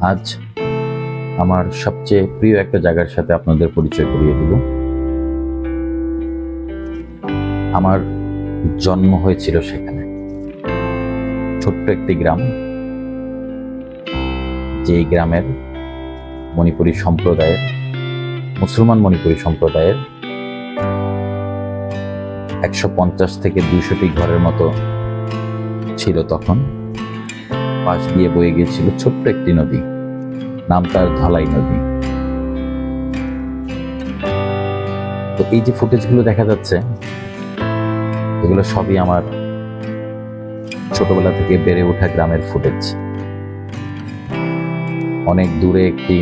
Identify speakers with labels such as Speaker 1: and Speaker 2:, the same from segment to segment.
Speaker 1: আজ আমার সবচেয়ে প্রিয় একটা জায়গার সাথে আপনাদের পরিচয় করিয়ে দিব। আমার জন্ম হয়েছিল সেখানে, ছোট্ট একটি গ্রাম, যেই গ্রামের মণিপুরী সম্প্রদায়ের, মুসলমান মণিপুরী সম্প্রদায়ের 150 থেকে 200টি ঘরের মতো ছিল তখন। পাশ দিয়ে বয়ে গিয়েছিল ছোট্ট একটি নদী, নাম তার ধলাই নদী। তো এই যে ফুটেজগুলো দেখা যাচ্ছে, এগুলো সবই আমার ছোটবেলা থেকে বেড়ে ওঠা গ্রামের ফুটেজ। অনেক দূরে একটি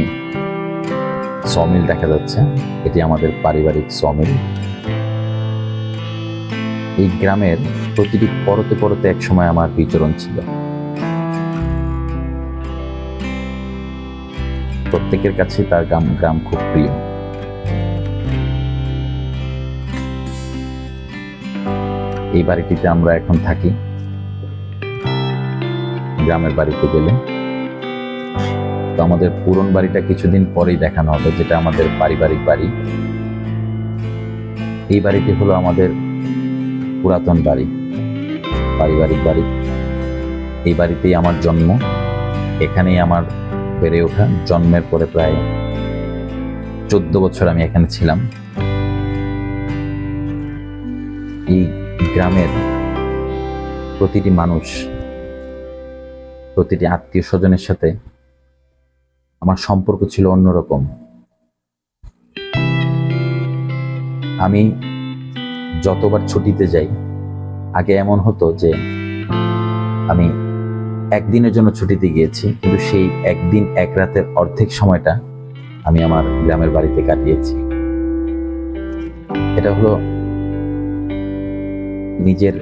Speaker 1: সমিল দেখা যাচ্ছে, এটি আমাদের পারিবারিক সমিল। এই গ্রামের প্রতিটি পরতে পরতে একসময় আমার বিচরণ ছিল। প্রত্যেকের কাছে তার গ্রাম খুব প্রিয়। এই বাড়িটিতে আমরা এখন থাকি। গ্রামের বাড়িতে গেলে তো আমাদের পুরনো বাড়িটা কিছুদিন পরেই দেখানো হবে, যেটা আমাদের পারিবারিক বাড়ি। এই বাড়িটি হলো আমাদের পুরাতন বাড়ি, পারিবারিক বাড়ি। এই বাড়িতেই আমার জন্ম, এখানেই আমার বেড়ে ওঠা। জন্মের পরে প্রায় 14 বছর আমি এখানে ছিলাম। এই গ্রামের প্রতিটি মানুষ, প্রতিটি আত্মীয় স্বজনের সাথে আমার সম্পর্ক ছিল অন্যরকম। আমি যতবার ছুটিতে যাই, আগে এমন হতো যে আমি একদিনের জন্য ছুটিতে গিয়েছি, কিন্তু সেই একদিন এক রাতের অর্ধেক সময়টা আমি আমার গ্রামের বাড়িতে কাটিয়েছি। এটা হলো নিজের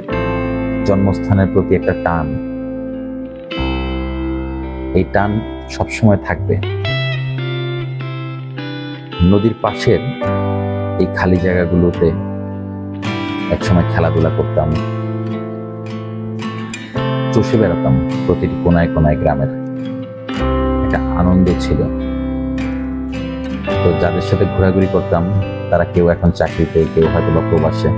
Speaker 1: জন্মস্থানের প্রতি একটা টান। এই টান সবসময় থাকবে। নদীর পাশের এই খালি জায়গাগুলোতে একসময় খেলাধুলা করতাম, চষে বেড়াতাম প্রতিটি কোনায় কোনায়। গ্রামের একটা আনন্দ ছিল। তো যাদের সাথে ঘোরাঘুরি করতাম, তারা কেউ এখন চাকরিতে, কেউ হয়তো বা প্রবাসে।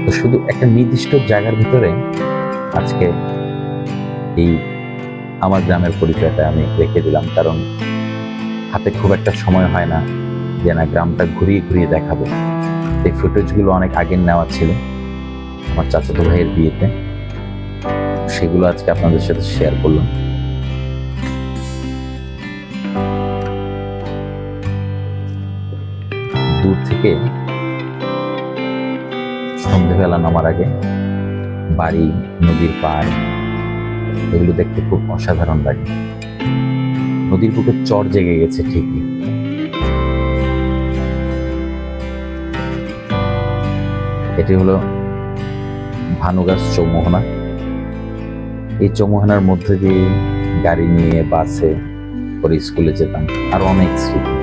Speaker 1: তো শুধু একটা নির্দিষ্ট জায়গার ভিতরে আজকে এই আমার গ্রামের পরিচয়টা আমি রেখে দিলাম, কারণ হাতে খুব একটা সময় হয় না যে না গ্রামটা ঘুরিয়ে ঘুরিয়ে দেখাবো। এই ফুটেজগুলো অনেক আগের নেওয়া ছিল আমার চাচাতো ভাইয়ের বিয়েতে, সেগুলো আজকে আপনাদের সাথে শেয়ার করলাম। দূর থেকে সন্ধ্যেবেলা নামার আগে বাড়ি, নদীর পাড়, এগুলো দেখতে খুব অসাধারণ লাগে। নদীর বুকে চর জেগে গেছে ঠিকই। এটি হলো ভানুগাছ চৌমোহনা। এই চৌমোহনার মধ্যে দিয়ে গাড়ি নিয়ে, বাসে করে স্কুলে যেতাম। আর অনেক স্মৃতি।